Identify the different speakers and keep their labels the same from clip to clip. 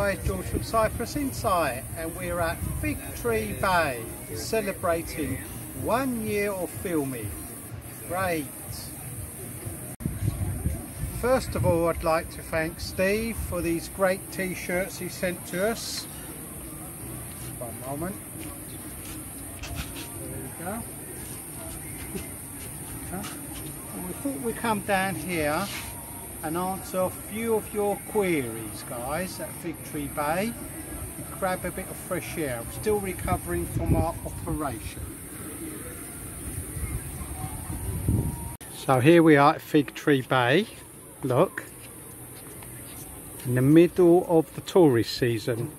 Speaker 1: guys, George from Cyprus Insight, and we're at Fig Tree Bay celebrating 1 year of filming. Great! First of all, I'd like to thank Steve for these great t-shirts he sent to us. One moment. There we go. And we thought we'd come down here and answer a few of your queries, guys, at Fig Tree Bay and grab a bit of fresh air. I'm still recovering from our operation. So here we are at Fig Tree Bay. Look, in the middle of the tourist season.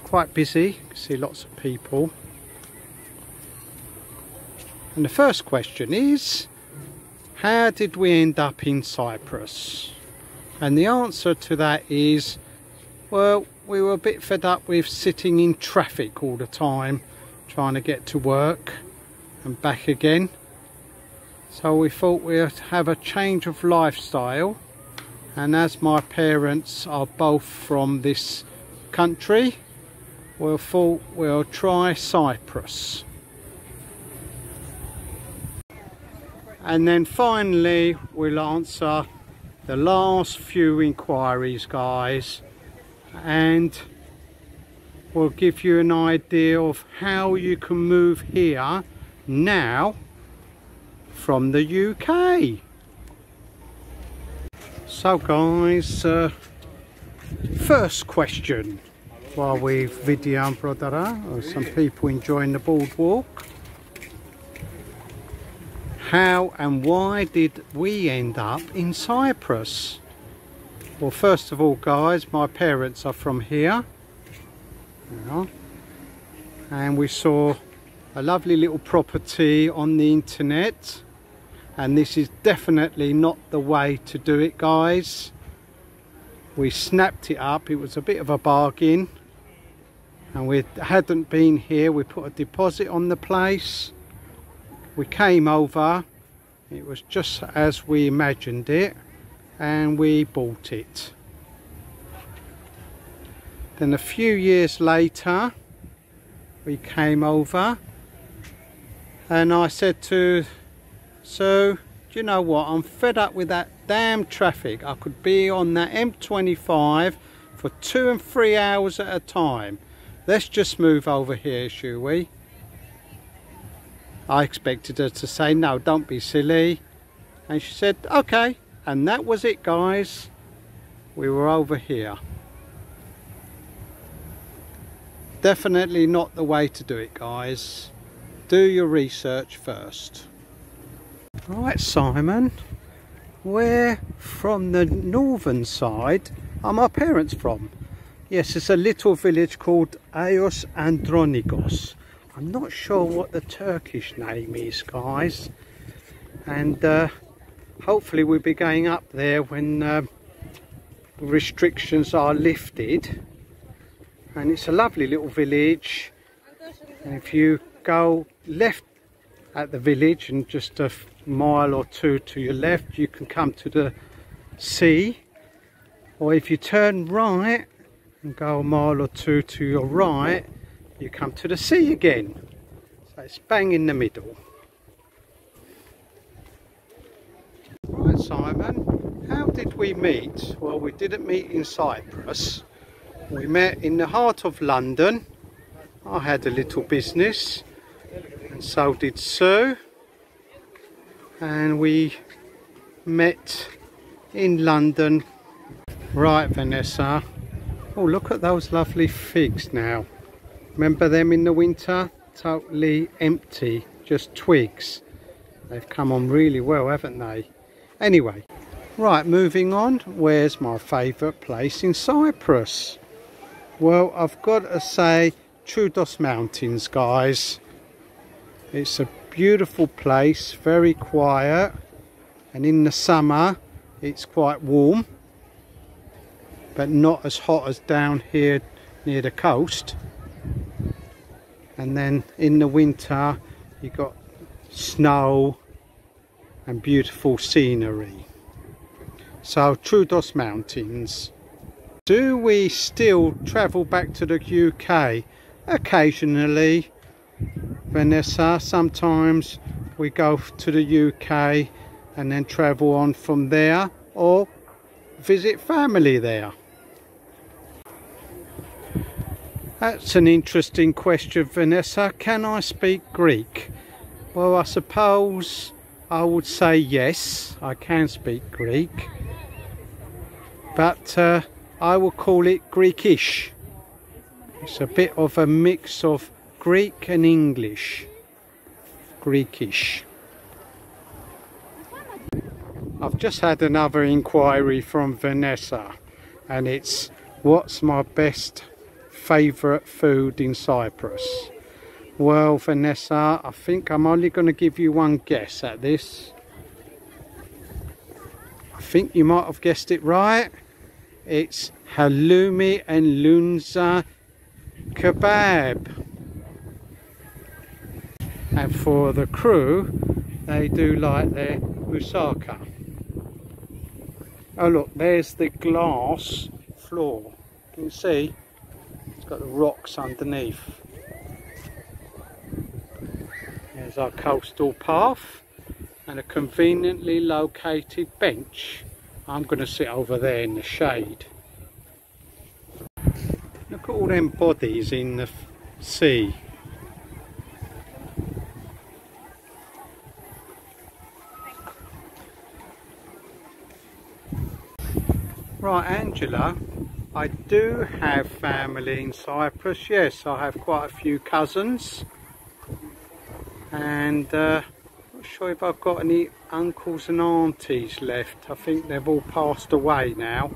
Speaker 1: Quite busy, you can see lots of people. And the first question is, how did we end up in Cyprus? And the answer to that is, well, we were a bit fed up with sitting in traffic all the time, trying to get to work and back again. So we thought we'd have a change of lifestyle. And as my parents are both from this country, we thought we'll try Cyprus. And then finally we'll answer the last few inquiries, guys, and we'll give you an idea of how you can move here now from the UK. So guys, first question while we video brother, or some people enjoying the boardwalk. How and why did we end up in Cyprus? Well, first of all, guys, my parents are from here. And we saw a lovely little property on the internet. And this is definitely not the way to do it, guys. We snapped it up. It was a bit of a bargain. And we hadn't been here. We put a deposit on the place. We came over. It was just as we imagined it. And we bought it. Then a few years later, we came over. And I said to, so, do you know what? I'm fed up with that damn traffic. I could be on that M25 for 2 and 3 hours at a time. Let's just move over here, shall we? I expected her to say, no, don't be silly. And she said, okay. And that was it, guys. We were over here. Definitely not the way to do it, guys. Do your research first. Right, Simon, where from the northern side are my parents from? Yes, it's a little village called Agios Andronikos. I'm not sure what the Turkish name is, guys. And hopefully we'll be going up there when restrictions are lifted. And it's a lovely little village. And if you go left at the village and just a mile or two to your left, you can come to the sea. Or if you turn right and go a mile or two to your right, you come to the sea again. So it's bang in the middle. Right, Simon, how did we meet? Well, we didn't meet in Cyprus. We met in the heart of London. I had a little business, and so did Sue. And we met in London. Right, Vanessa. Oh, look at those lovely figs now. Remember them in the winter? Totally empty, just twigs. They've come on really well, haven't they? Anyway, right, moving on. Where's my favourite place in Cyprus? Well, I've got to say Troodos Mountains, guys. It's a beautiful place, very quiet, and in the summer it's quite warm, but not as hot as down here near the coast. And then in the winter you got snow and beautiful scenery. So Troodos Mountains. Do we still travel back to the UK? Occasionally, Vanessa. Sometimes we go to the UK and then travel on from there, or visit family there. That's an interesting question, Vanessa. Can I speak Greek? Well, I suppose I would say yes, I can speak Greek, but I will call it Greekish. It's a bit of a mix of Greek and English. Greekish. I've just had another inquiry from Vanessa, and it's what's my best favourite food in Cyprus? Well, Vanessa, I think I'm only going to give you one guess at this. I think you might have guessed it right. It's halloumi and lunza kebab. And for the crew, they do like their moussaka. Oh look, there's the glass floor. Can you see? It's got the rocks underneath. There's our coastal path and a conveniently located bench. I'm going to sit over there in the shade. Look at all them bodies in the sea. Right, Angela, I do have family in Cyprus. Yes, I have quite a few cousins. And not sure if I've got any uncles and aunties left. I think they've all passed away now.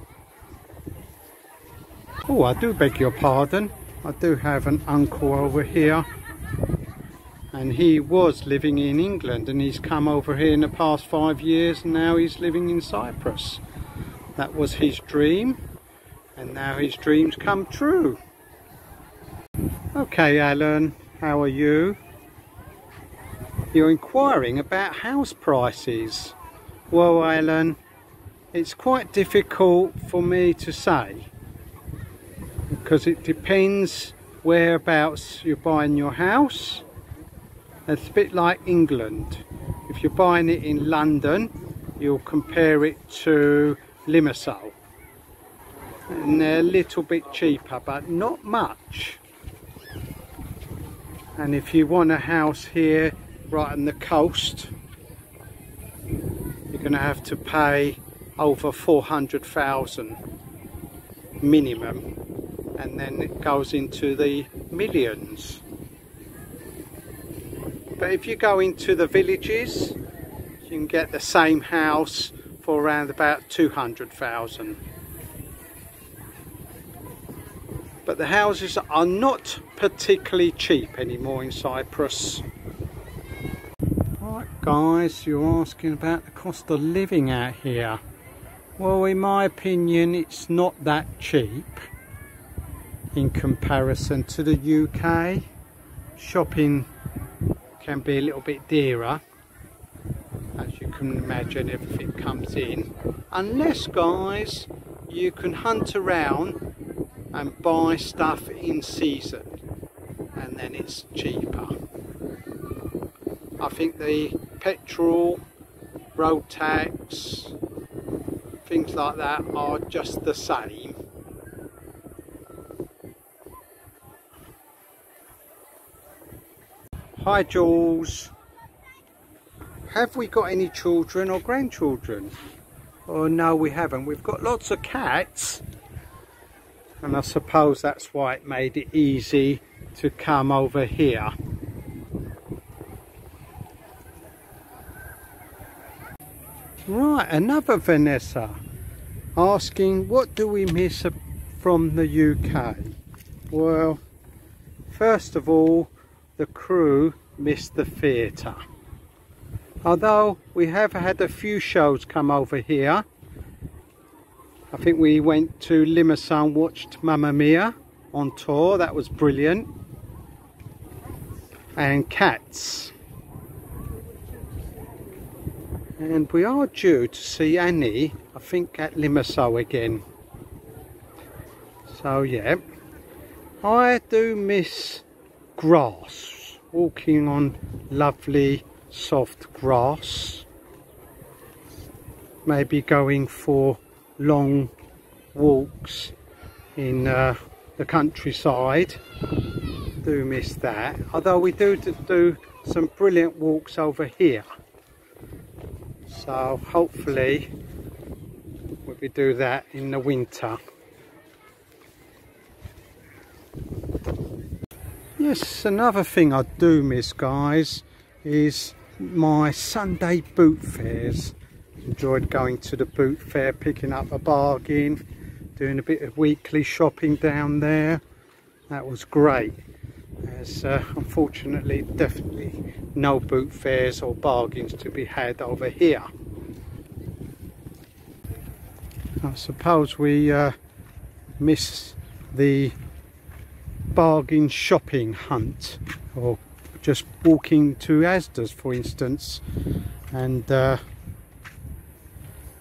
Speaker 1: Oh, I do beg your pardon. I do have an uncle over here. And he was living in England, and he's come over here in the past 5 years, and now he's living in Cyprus. That was his dream, and now his dreams come true. Okay, Alan, how are you? You're inquiring about house prices. Well, Alan, it's quite difficult for me to say, because it depends whereabouts you're buying your house. It's a bit like England. If you're buying it in London, you'll compare it to Limassol, and they're a little bit cheaper, but not much. And if you want a house here right on the coast, you're going to have to pay over 400,000 minimum, and then it goes into the millions. But if you go into the villages, you can get the same house for around about 200,000. But the houses are not particularly cheap anymore in Cyprus. Right guys, you're asking about the cost of living out here. Well, in my opinion, it's not that cheap in comparison to the UK. Shopping can be a little bit dearer. As you can imagine, everything comes in. Unless, guys, you can hunt around and buy stuff in season, and then it's cheaper. I think the petrol, road tax, things like that are just the same. Hi Jules. Have we got any children or grandchildren? Oh no, we haven't. We've got lots of cats, and I suppose that's why it made it easy to come over here. Right, another Vanessa asking, what do we miss from the UK? Well, first of all, the crew missed the theatre. Although we have had a few shows come over here. I think we went to Limassol and watched Mamma Mia on tour. That was brilliant. And Cats. And we are due to see Annie, I think, at Limassol again. So yeah, I do miss grass, walking on lovely soft grass, maybe going for long walks in the countryside. Do miss that, although we do some brilliant walks over here, so hopefully we do that in the winter. Yes, another thing I do miss, guys, is my Sunday boot fairs. Enjoyed going to the boot fair, picking up a bargain, doing a bit of weekly shopping down there. That was great. There's unfortunately definitely no boot fairs or bargains to be had over here. I suppose we miss the bargain shopping hunt, or just walking to Asda's for instance and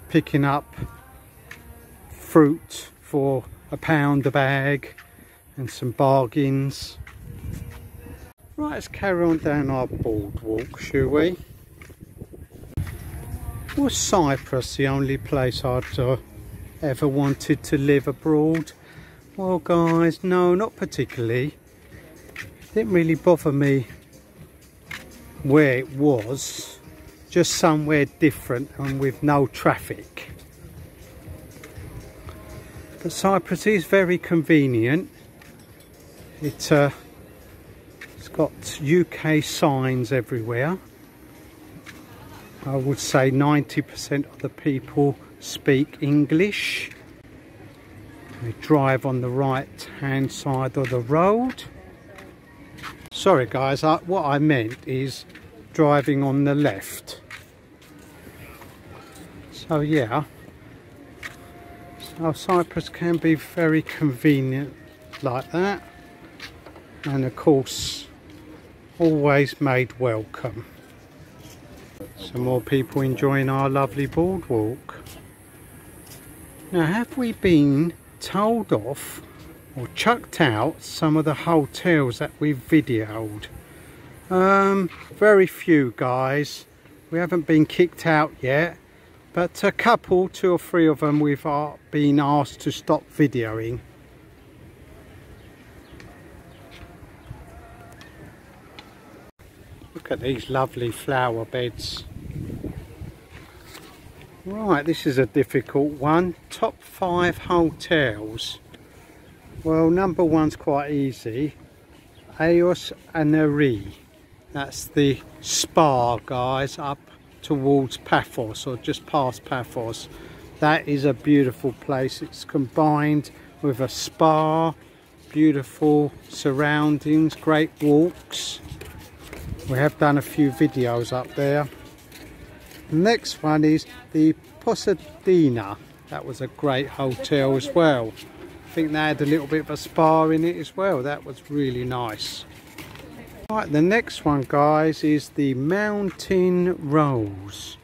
Speaker 1: picking up fruit for £1 a bag and some bargains. Right, let's carry on down our boardwalk, shall we? Was Cyprus the only place I'd ever wanted to live abroad? Well guys, no, not particularly. It didn't really bother me where it was, just somewhere different and with no traffic. But Cyprus is very convenient. It's got UK signs everywhere. I would say 90% of the people speak English. We drive on the right hand side of the road. Sorry guys, what I meant is driving on the left. So yeah, so Cyprus can be very convenient like that, and of course always made welcome. Some more people enjoying our lovely boardwalk. Now, have we been told off or chucked out some of the hotels that we've videoed? Very few, guys. We haven't been kicked out yet, but a couple, 2 or 3 of them, we've been asked to stop videoing. Look at these lovely flower beds. Right, this is a difficult one. Top 5 hotels. Well, number 1's quite easy. Eos Anari. That's the spa, guys, up towards Paphos, or just past Paphos. That is a beautiful place. It's combined with a spa, beautiful surroundings, great walks. We have done a few videos up there. The next one is the Posadina. That was a great hotel as well. I think they had a little bit of a spa in it as well. That was really nice. Right, the next one, guys, is the Mountain Rose.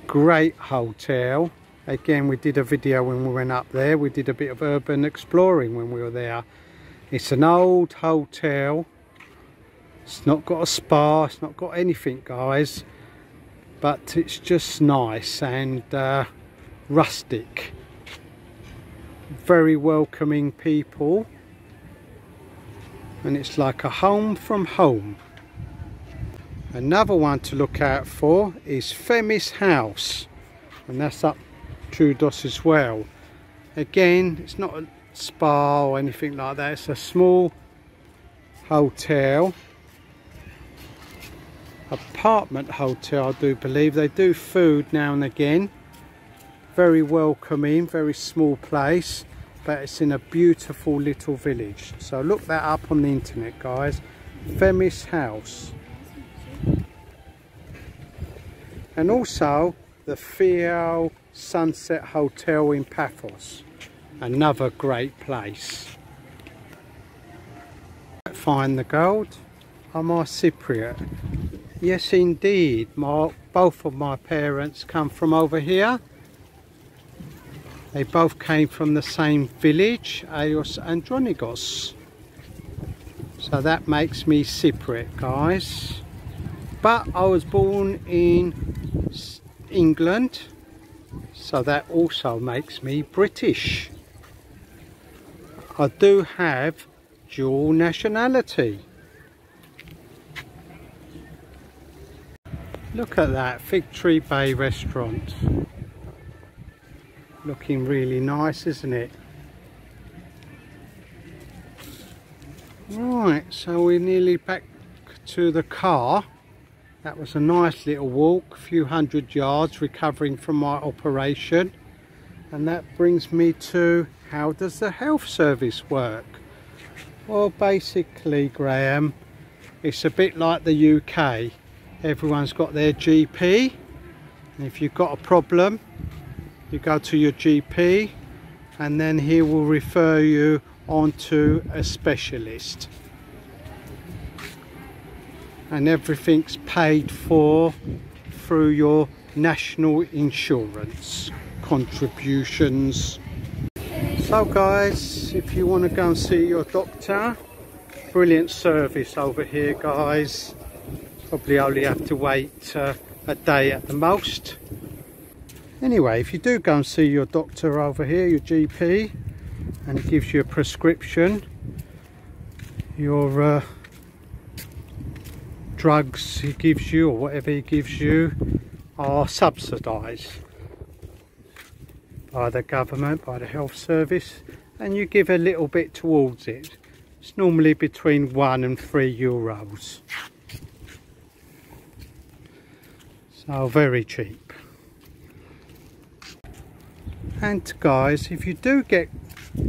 Speaker 1: Great hotel. Again, we did a video when we went up there. We did a bit of urban exploring when we were there. It's an old hotel. It's not got a spa, it's not got anything, guys, but it's just nice and rustic. Very welcoming people, and it's like a home from home. Another one to look out for is Femis House, and that's up Troodos as well. Again, it's not a spa or anything like that. It's a small hotel, apartment hotel, I do believe. They do food now and again. Very welcoming, very small place, but it's in a beautiful little village. So look that up on the internet, guys. Femis House. And also the Fio Sunset Hotel in Paphos, another great place. Find the gold. Am I Cypriot? Yes indeed, both of my parents come from over here. They both came from the same village, Agios Andronigos. So that makes me Cypriot, guys. But I was born in England, so that also makes me British. I do have dual nationality. Look at that, Fig Tree Bay restaurant. Looking really nice, isn't it? Right, so we're nearly back to the car. That was a nice little walk, a few hundred yards, recovering from my operation. And that brings me to, how does the health service work? Well, basically, Graham, it's a bit like the UK. Everyone's got their GP, and if you've got a problem, you go to your GP, and then he will refer you on to a specialist. And everything's paid for through your national insurance contributions. So guys, if you want to go and see your doctor, brilliant service over here, guys. Probably only have to wait a day at the most. Anyway, if you do go and see your doctor over here, your GP, and he gives you a prescription, your drugs he gives you, or whatever he gives you, are subsidised by the government, by the health service, and you give a little bit towards it. It's normally between €1 and €3. So very cheap. And guys, if you do get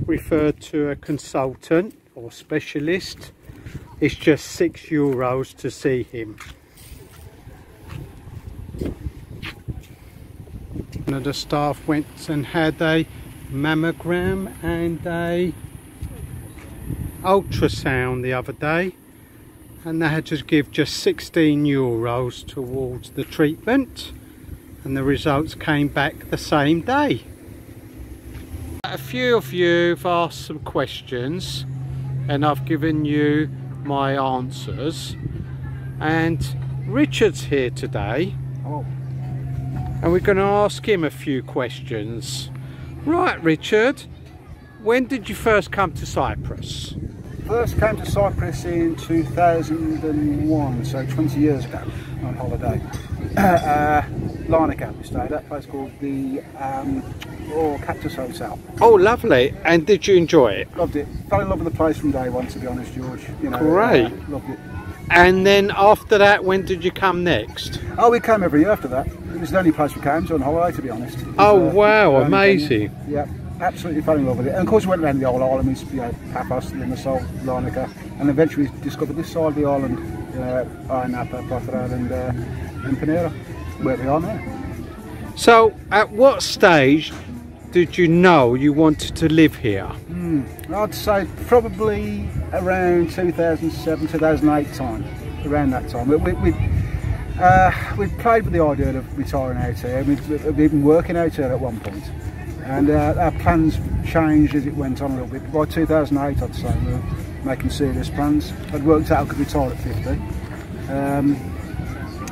Speaker 1: referred to a consultant or specialist, it's just €6 to see him. One of the staff went and had a mammogram and a ultrasound the other day, and they had to give just €16 towards the treatment, and the results came back the same day. A few of you have asked some questions and I've given you my answers, and Richard's here today.
Speaker 2: Oh.
Speaker 1: And we're going to ask him a few questions. Right, Richard, when did you first come to Cyprus?
Speaker 2: First came to Cyprus in 2001, so 20 years ago, on holiday. Larnaca, we stayed at a place called the Cactus Hotel.
Speaker 1: Oh, lovely. And did you enjoy it?
Speaker 2: Loved it. Fell in love with the place from day one, to be honest, George. You know,
Speaker 1: great.
Speaker 2: Loved it.
Speaker 1: And then after that, when did you come next?
Speaker 2: Oh, we came every year after that. It was the only place we came to on holiday, to be honest.
Speaker 1: Oh, wow, amazing.
Speaker 2: Yeah, absolutely fell in love with it. And of course we went around the whole island. We used to be at Paphos, Limassol, Larnaca, and eventually we discovered this side of the island, Ayia Napa, Patara and Panera, where we are now.
Speaker 1: So, at what stage did you know you wanted to live here?
Speaker 2: I'd say probably around 2007, 2008 time, around that time. We'd played with the idea of retiring out here. We'd been working out here at one point, and our plans changed as it went on a little bit. By 2008, I'd say we were making serious plans. I'd worked out I could retire at 50.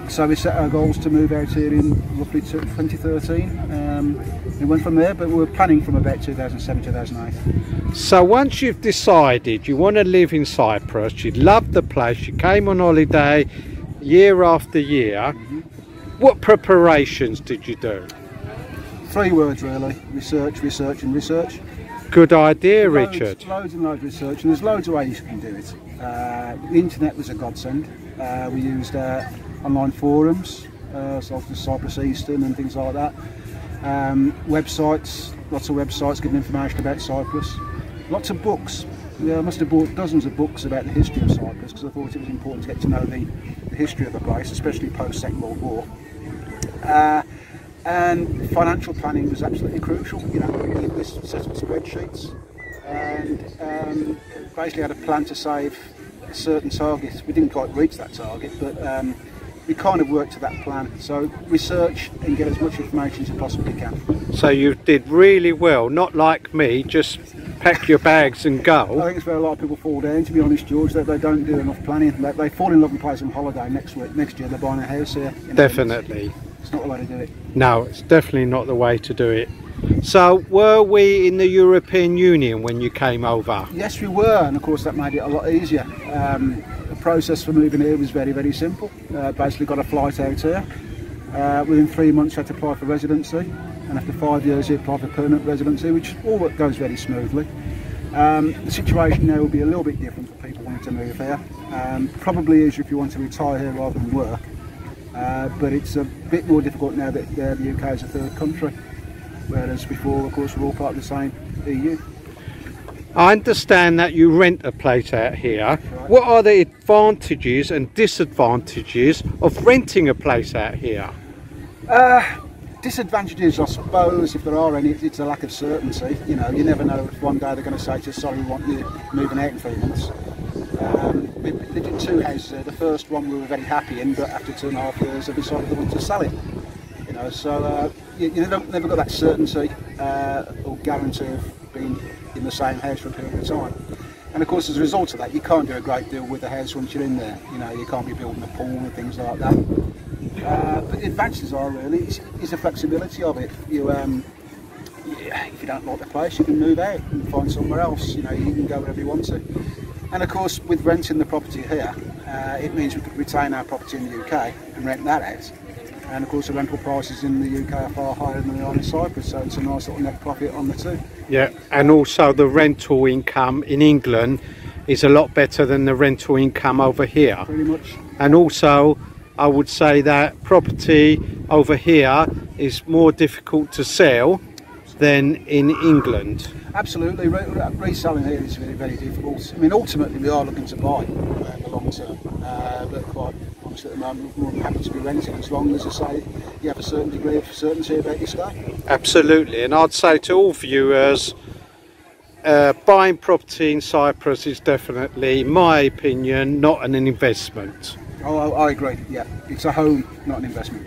Speaker 2: So we set our goals to move out here in roughly 2013. We went from there, but we were planning from about 2007, 2008.
Speaker 1: So once you've decided you want to live in Cyprus, you love the place, you came on holiday year after year, what preparations did you do?
Speaker 2: 3 words really: research, research and research.
Speaker 1: Good idea, Richard.
Speaker 2: Loads and loads of research, and there's loads of ways you can do it. The internet was a godsend. We used online forums, such as Cyprus Eastern and things like that. Websites, lots of websites giving information about Cyprus. Lots of books. I must have bought dozens of books about the history of Cyprus, because I thought it was important to get to know the history of the place, especially post Second World War. And financial planning was absolutely crucial. You know, we set up spreadsheets and basically had a plan to save a certain target. We didn't quite reach that target, but we kind of work to that plan. So research and get as much information as you possibly can.
Speaker 1: So you did really well, not like me, just pack your bags and go.
Speaker 2: I think it's where a lot of people fall down, to be honest, George, that they don't do enough planning. They fall in love and place on holiday next year, they're buying a house here.
Speaker 1: Definitely.
Speaker 2: It's not the way to do it.
Speaker 1: No, it's definitely not the way to do it. So were we in the European Union when you came over?
Speaker 2: Yes, we were, and of course that made it a lot easier. The process for moving here was very, very simple. Basically got a flight out here. Within 3 months you had to apply for residency, and after 5 years you apply for permanent residency, which all goes very smoothly. The situation now will be a little bit different for people wanting to move here. Probably is if you want to retire here rather than work, but it's a bit more difficult now that the UK is a third country, whereas before, of course, we're all part of the same EU.
Speaker 1: I understand that you rent a place out here.
Speaker 2: Right.
Speaker 1: What are the advantages and disadvantages of renting a place out here?
Speaker 2: Disadvantages, I suppose, if there are any, it's a lack of certainty. You know, you never know if one day they're going to say to you, sorry, we want you moving out in 3 months. We lived in 2 houses here. The first one we were very happy in, but after 2.5 years they decided they wanted to sell it. You know, so you never got that certainty or guarantee of being in the same house for a period of time. And of course, as a result of that, you can't do a great deal with the house once you're in there. You know, you can't be building a pool and things like that. But the advantages are really is the flexibility of it. You, if you don't like the place, you can move out and find somewhere else. You know, you can go wherever you want to. And of course, with renting the property here, it means we could retain our property in the UK and rent that out. And of course, the rental prices in the UK are far higher than they are in Cyprus, so it's a nice little net profit on the two.
Speaker 1: Yeah, and also the rental income in England is a lot better than the rental income over here.
Speaker 2: Pretty much.
Speaker 1: And also, I would say that property over here is more difficult to sell than in England.
Speaker 2: Absolutely, reselling here is very, very difficult. I mean, ultimately we are looking to buy in the long term, but quite honestly at the moment we're more than happy to be renting as long as, I say, you have a certain degree of certainty about your stay. Absolutely,
Speaker 1: and I'd say to all viewers, buying property in Cyprus is definitely, in my opinion, not an investment.
Speaker 2: Oh, I agree, yeah. It's a home, not an investment.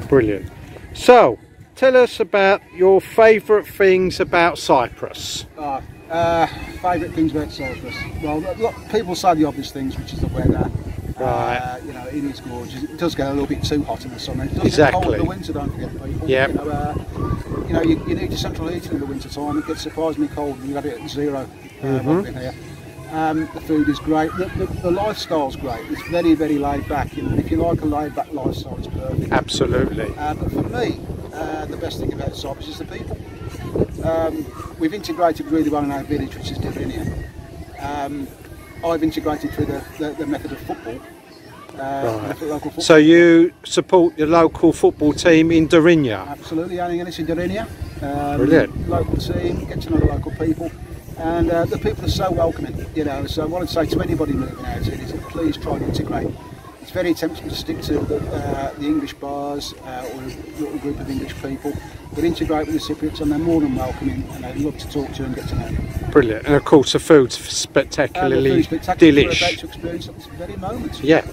Speaker 1: Brilliant. So, tell us about your favourite things about Cyprus.
Speaker 2: Favourite things about Cyprus? Well, people say the obvious things, which is the weather.
Speaker 1: Right.
Speaker 2: You know, it is gorgeous. It does get a little bit too hot in the summer. It does
Speaker 1: Exactly.
Speaker 2: get cold in the winter, don't forget, people.
Speaker 1: Yep.
Speaker 2: You know, you need your central heating in the winter time. It gets surprisingly cold and you have it at 0 while we've been here. The food is great. The lifestyle's great. It's very, very laid back. You know, if you like a laid back lifestyle, it's perfect.
Speaker 1: Absolutely.
Speaker 2: But for me, the best thing about Cyprus is the people. We've integrated really well in our village, which is Dirinia. I've integrated through the method of football.
Speaker 1: Right.
Speaker 2: Local football.
Speaker 1: So you support your local football team in Dirinia?
Speaker 2: Absolutely, and it's in Dirinia.
Speaker 1: Brilliant.
Speaker 2: Local team, get to know the local people. And the people are so welcoming, you know, so what I'd say to anybody moving out here is please try and integrate. It's very tempting to stick to the English bars or a little group of English people, but integrate with the Cypriots and they're more than welcoming and they love to talk to you and get to know you.
Speaker 1: Brilliant, and of course the food's spectacularly delish.
Speaker 2: To experience at this very moment.
Speaker 1: Yeah,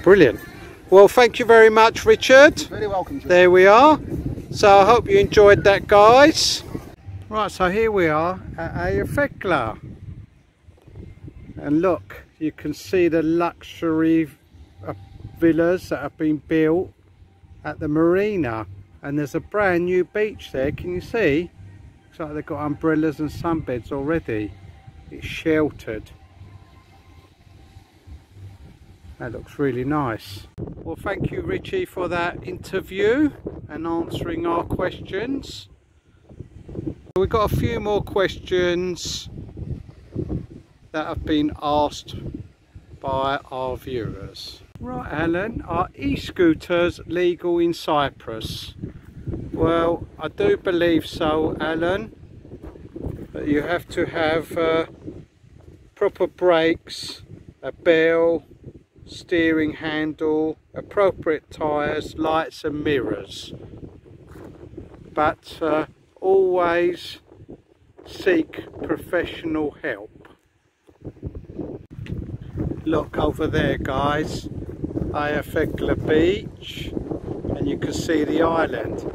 Speaker 1: brilliant. Well, thank you very much, Richard.
Speaker 2: You're very welcome. George.
Speaker 1: There we are. So I hope you enjoyed that, guys. Right, so here we are at Ayafekla, and look, you can see the luxury villas that have been built at the marina, and there's a brand new beach there. Can you see? Looks like they've got umbrellas and sunbeds already. It's sheltered. That looks really nice. Well, thank you, Richie, for that interview and answering our questions. We've got a few more questions that have been asked by our viewers. Right, Alan, are e-scooters legal in Cyprus? Well, I do believe so, Alan. But you have to have proper brakes, a bell, steering handle, appropriate tyres, lights and mirrors. But always seek professional help. Look over there, guys, Ayafegla Beach, and you can see the island.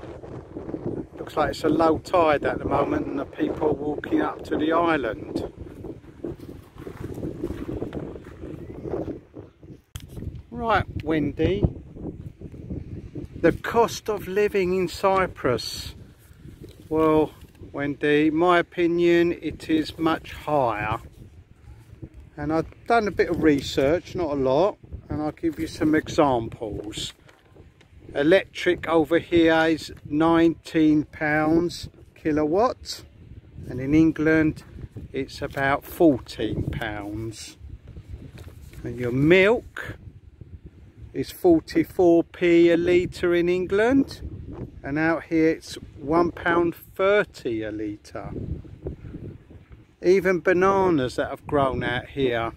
Speaker 1: Looks like it's a low tide at the moment and the people are walking up to the island. Right, Wendy, the cost of living in Cyprus. Well, Wendy, my opinion, it is much higher. And I've done a bit of research, not a lot, and I'll give you some examples. Electric over here is £19 kilowatt, and in England it's about £14. And your milk is 44p a litre in England, and out here it's £1.30 a litre. Even bananas that have grown out here,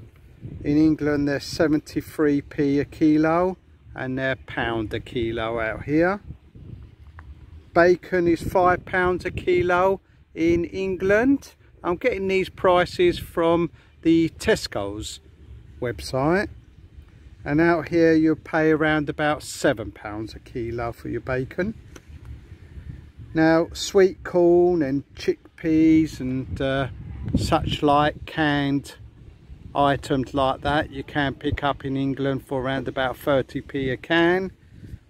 Speaker 1: in England they're 73p a kilo, and they're £1 a kilo out here. Bacon is £5 a kilo in England. I'm getting these prices from the Tesco's website. And out here you'll pay around about £7 a kilo for your bacon. Now sweet corn and chickpeas and such like canned items like that you can pick up in England for around about 30p a can,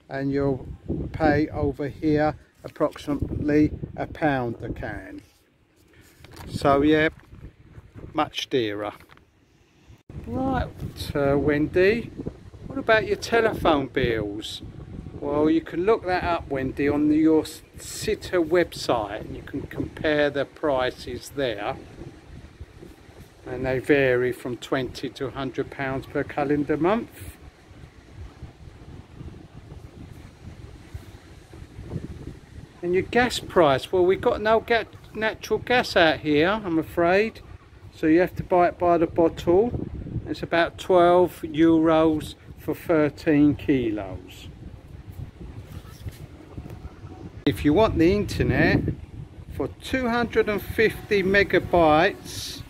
Speaker 1: and you'll pay over here approximately £1 a can. So yeah, much dearer. Right, Wendy, what about your telephone bills? Well, you can look that up, Wendy, on your Sitter website, and you can compare the prices there. And they vary from £20 to £100 per calendar month. And your gas price, well, we've got no natural gas out here, I'm afraid. So you have to buy it by the bottle. It's about €12 for 13 kilos. If you want the internet, for 250 megabytes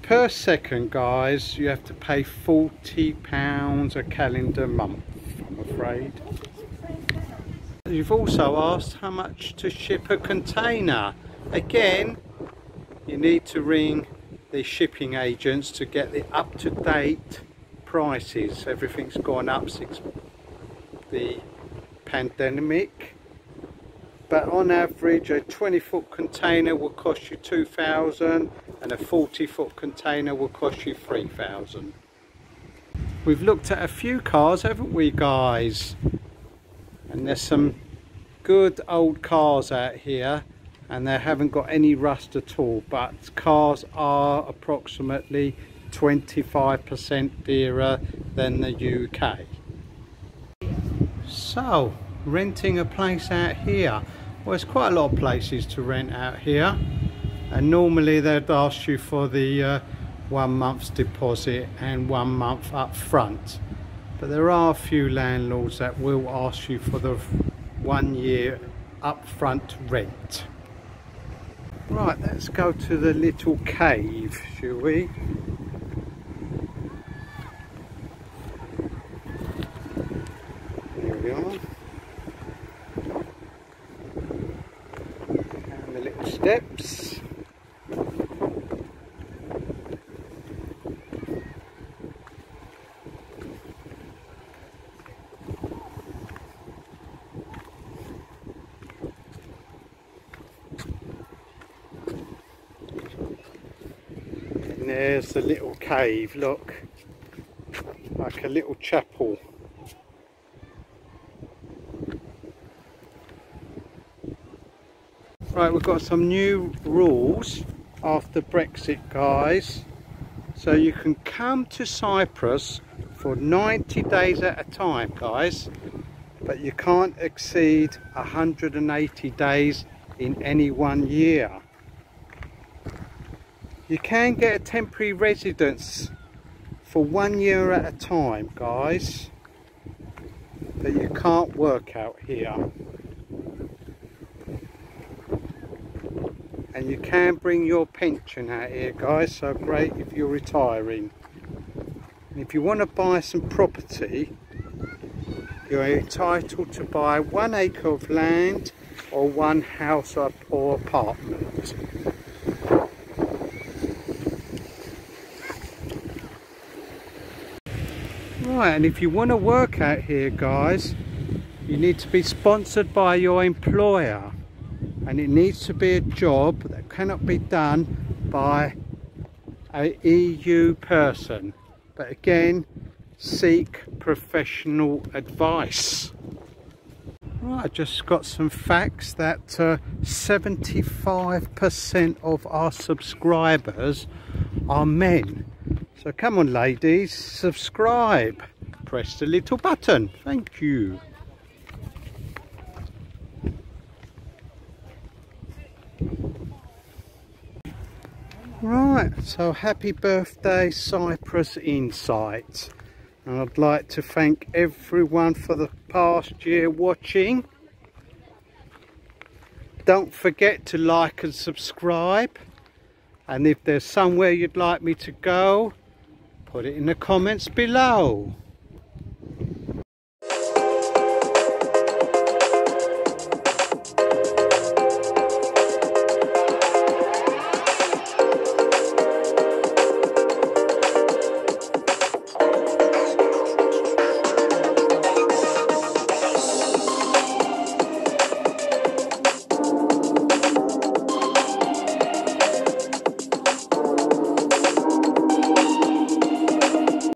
Speaker 1: per second, guys, you have to pay £40 a calendar month, I'm afraid. You've also asked how much to ship a container. Again, you need to ring the shipping agents to get the up-to-date prices. Everything's gone up since the pandemic, but on average a 20-foot container will cost you £2,000 and a 40-foot container will cost you £3,000. We've looked at a few cars, haven't we, guys? And there's some good old cars out here, and they haven't got any rust at all, but cars are approximately 25% dearer than the UK. So, renting a place out here, well, there's quite a lot of places to rent out here, and normally they'd ask you for the 1 month's deposit and 1 month up front, but there are a few landlords that will ask you for the 1 year upfront rent. Right, let's go to the little cave, shall we? Here we are. And the little steps. There's the little cave, look, like a little chapel. Right, we've got some new rules after Brexit, guys. So you can come to Cyprus for 90 days at a time, guys, but you can't exceed 180 days in any 1 year. You can get a temporary residence for 1 year at a time, guys, but you can't work out here. And you can bring your pension out here, guys, so great if you're retiring. And if you want to buy some property, you're entitled to buy 1 acre of land or 1 house or apartment. Right, and if you want to work out here, guys, you need to be sponsored by your employer, and it needs to be a job that cannot be done by an EU person. But again, seek professional advice. Right, I just got some facts that 75% of our subscribers are men. So come on ladies, subscribe. Press the little button. Thank you. Right, so happy birthday Cyprus Insight. And I'd like to thank everyone for the past year watching. Don't forget to like and subscribe. And if there's somewhere you'd like me to go, put it in the comments below.